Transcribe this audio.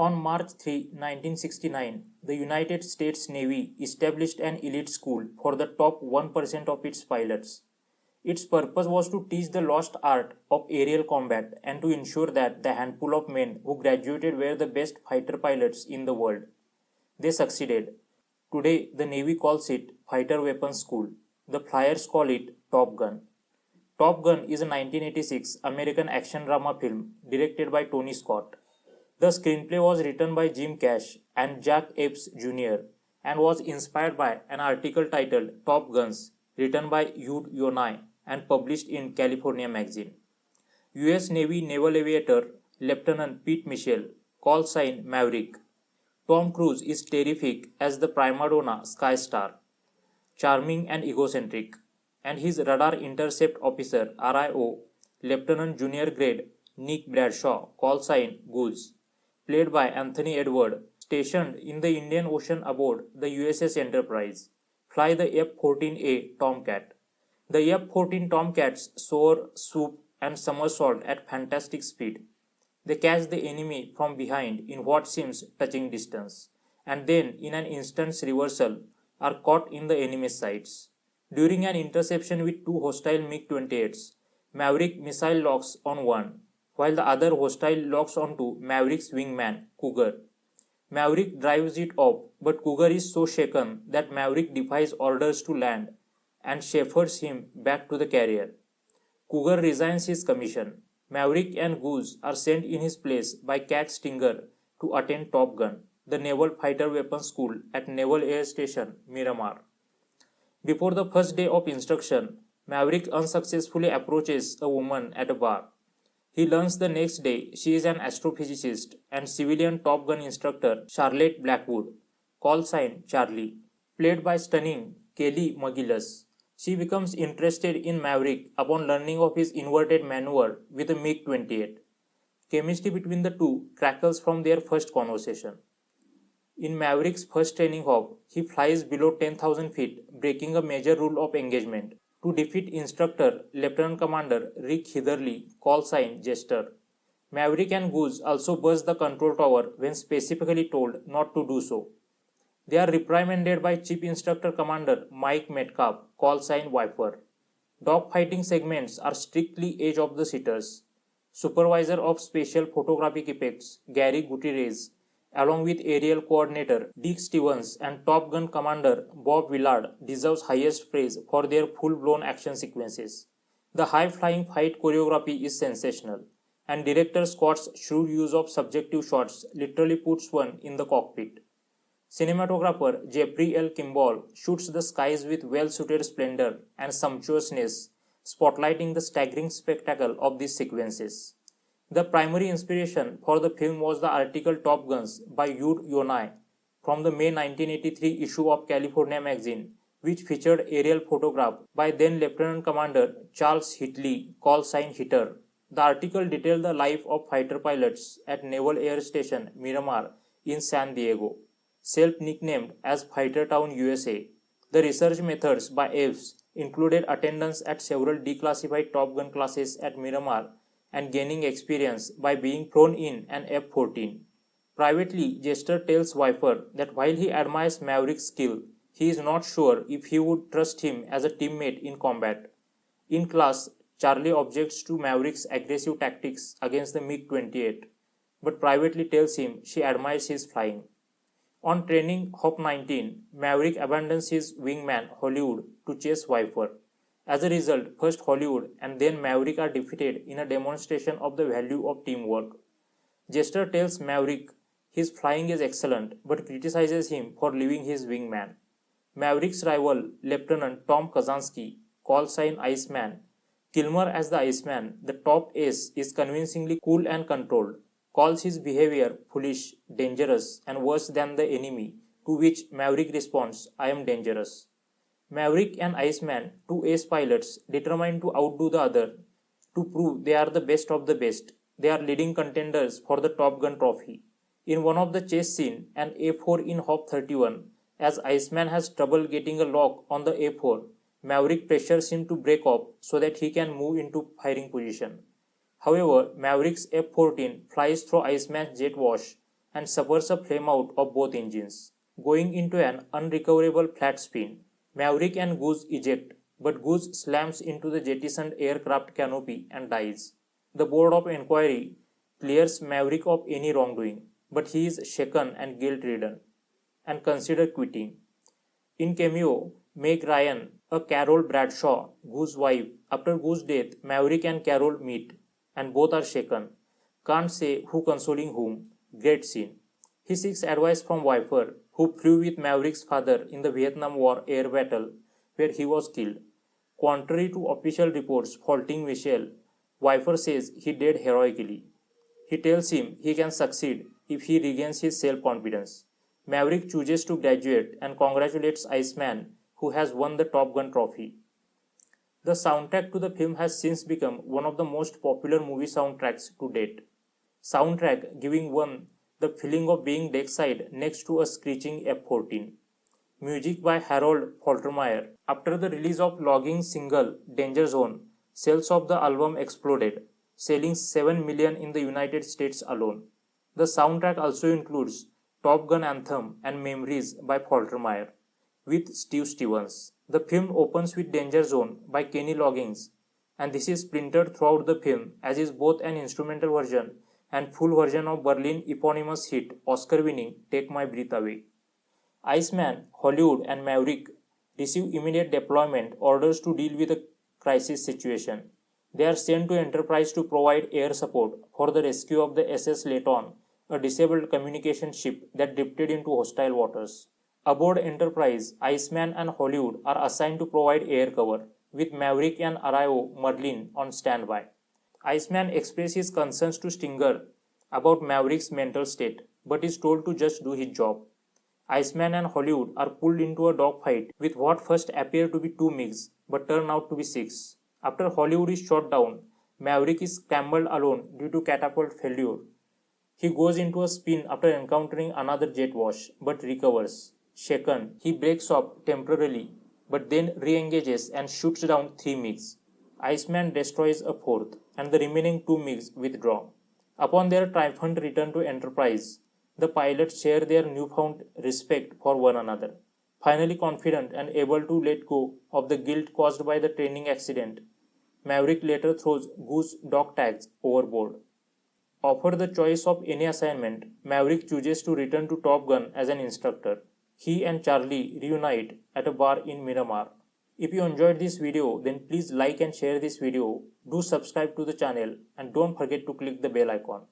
On March 3, 1969, the United States Navy established an elite school for the top 1% of its pilots. Its purpose was to teach the lost art of aerial combat and to ensure that the handful of men who graduated were the best fighter pilots in the world. They succeeded. Today, the Navy calls it Fighter Weapons School. The flyers call it Top Gun. Top Gun is a 1986 American action drama film directed by Tony Scott. The screenplay was written by Jim Cash and Jack Epps Jr. and was inspired by an article titled Top Guns written by Ehud Yonay and published in California magazine. US Navy Naval Aviator Lieutenant Pete Mitchell, call sign Maverick. Tom Cruise is terrific as the prima donna Sky Star, charming and egocentric, and his Radar Intercept Officer RIO, Lieutenant Junior Grade Nick Bradshaw, call sign Goos, played by Anthony Edward, stationed in the Indian Ocean aboard the USS Enterprise, fly the F-14A Tomcat. The F-14 Tomcats soar, swoop, and somersault at fantastic speed. They catch the enemy from behind in what seems touching distance, and then, in an instant's reversal, are caught in the enemy's sights. During an interception with two hostile MiG-28s, Maverick missile locks on one, while the other hostile locks onto Maverick's wingman, Cougar. Maverick drives it off, but Cougar is so shaken that Maverick defies orders to land and chaffers him back to the carrier. Cougar resigns his commission. Maverick and Goose are sent in his place by Cat Stinger to attend Top Gun, the Naval Fighter Weapons School at Naval Air Station Miramar. Before the first day of instruction, Maverick unsuccessfully approaches a woman at a bar. He learns the next day she is an astrophysicist and civilian Top Gun instructor Charlotte Blackwood, call sign Charlie, played by stunning Kelly McGillis. She becomes interested in Maverick upon learning of his inverted maneuver with a MiG-28. Chemistry between the two crackles from their first conversation. In Maverick's first training hop, he flies below 10,000 feet, breaking a major rule of engagement, to defeat instructor Lieutenant Commander Rick Heatherly, call sign Jester. Maverick and Goose also buzz the control tower when specifically told not to do so. They are reprimanded by Chief Instructor Commander Mike Metcalf, call sign Viper. Dogfighting segments are strictly edge of the sitters. Supervisor of Special Photographic Effects Gary Gutierrez, along with aerial coordinator Dick Stevens and Top Gun Commander Bob Willard, deserves highest praise for their full-blown action sequences. The high-flying fight choreography is sensational, and director Scott's shrewd use of subjective shots literally puts one in the cockpit. Cinematographer Jeffrey L. Kimball shoots the skies with well-suited splendor and sumptuousness, spotlighting the staggering spectacle of these sequences. The primary inspiration for the film was the article Top Guns by Ehud Yonay from the May 1983 issue of California magazine, which featured aerial photograph by then Lieutenant Commander Charles Hitley, call sign Hitter. The article detailed the life of fighter pilots at Naval Air Station Miramar in San Diego, self-nicknamed as Fighter Town USA. The research methods by Epps included attendance at several declassified Top Gun classes at Miramar and gaining experience by being flown in an F-14. Privately, Jester tells Viper that while he admires Maverick's skill, he is not sure if he would trust him as a teammate in combat. In class, Charlie objects to Maverick's aggressive tactics against the MiG-28, but privately tells him she admires his flying. On training Hop 19, Maverick abandons his wingman Hollywood to chase Viper. As a result, first Hollywood and then Maverick are defeated in a demonstration of the value of teamwork. Jester tells Maverick his flying is excellent but criticizes him for leaving his wingman. Maverick's rival, Lieutenant Tom Kazansky, call sign Iceman, Kilmer as the Iceman, the top ace is convincingly cool and controlled, calls his behavior foolish, dangerous, and worse than the enemy, to which Maverick responds, I am dangerous. Maverick and Iceman, two ace pilots, determined to outdo the other, to prove they are the best of the best. They are leading contenders for the Top Gun trophy. In one of the chase scene, an A4 in Hop 31, as Iceman has trouble getting a lock on the A4, Maverick pressures him to break off so that he can move into firing position. However, Maverick's F-14 flies through Iceman's jet wash and suffers a flameout of both engines, going into an unrecoverable flat spin. Maverick and Goose eject, but Goose slams into the jettisoned aircraft canopy and dies. The Board of Inquiry clears Maverick of any wrongdoing, but he is shaken and guilt-ridden and consider quitting. In cameo, Meg Ryan, a Carol Bradshaw, Goose's wife. After Goose's death, Maverick and Carol meet, and both are shaken. Can't say who consoling whom. Great scene. He seeks advice from Wiper, who flew with Maverick's father in the Vietnam War air battle, where he was killed. Contrary to official reports faulting Michelle, Wiper says he did heroically. He tells him he can succeed if he regains his self-confidence. Maverick chooses to graduate and congratulates Iceman, who has won the Top Gun trophy. The soundtrack to the film has since become one of the most popular movie soundtracks to date. Soundtrack giving one the feeling of being deckside next to a screeching F-14. Music by Harold Faltermeyer. After the release of logging single Danger Zone, sales of the album exploded, selling 7 million in the United States alone. The soundtrack also includes Top Gun Anthem and Memories by Faltermeyer with Steve Stevens. The film opens with Danger Zone by Kenny Loggins, and this is splintered throughout the film, as is both an instrumental version and full version of Berlin eponymous hit Oscar-winning Take My Breath Away. Iceman, Hollywood and Maverick receive immediate deployment orders to deal with a crisis situation. They are sent to Enterprise to provide air support for the rescue of the SS Layton, a disabled communication ship that drifted into hostile waters. Aboard Enterprise, Iceman and Hollywood are assigned to provide air cover, with Maverick and Arroyo Merlin on standby. Iceman expresses his concerns to Stinger about Maverick's mental state, but is told to just do his job. Iceman and Hollywood are pulled into a dogfight with what first appear to be 2 MiGs, but turn out to be 6. After Hollywood is shot down, Maverick is scrambled alone due to catapult failure. He goes into a spin after encountering another jet wash, but recovers. Shaken, he breaks off temporarily, but then re-engages and shoots down 3 MiGs. Iceman destroys a 4th, and the remaining 2 MiGs withdraw. Upon their triumphant return to Enterprise, the pilots share their newfound respect for one another. Finally confident and able to let go of the guilt caused by the training accident, Maverick later throws Goose dog tags overboard. Offered the choice of any assignment, Maverick chooses to return to Top Gun as an instructor. He and Charlie reunite at a bar in Miramar. If you enjoyed this video, then please like and share this video, do subscribe to the channel, and don't forget to click the bell icon.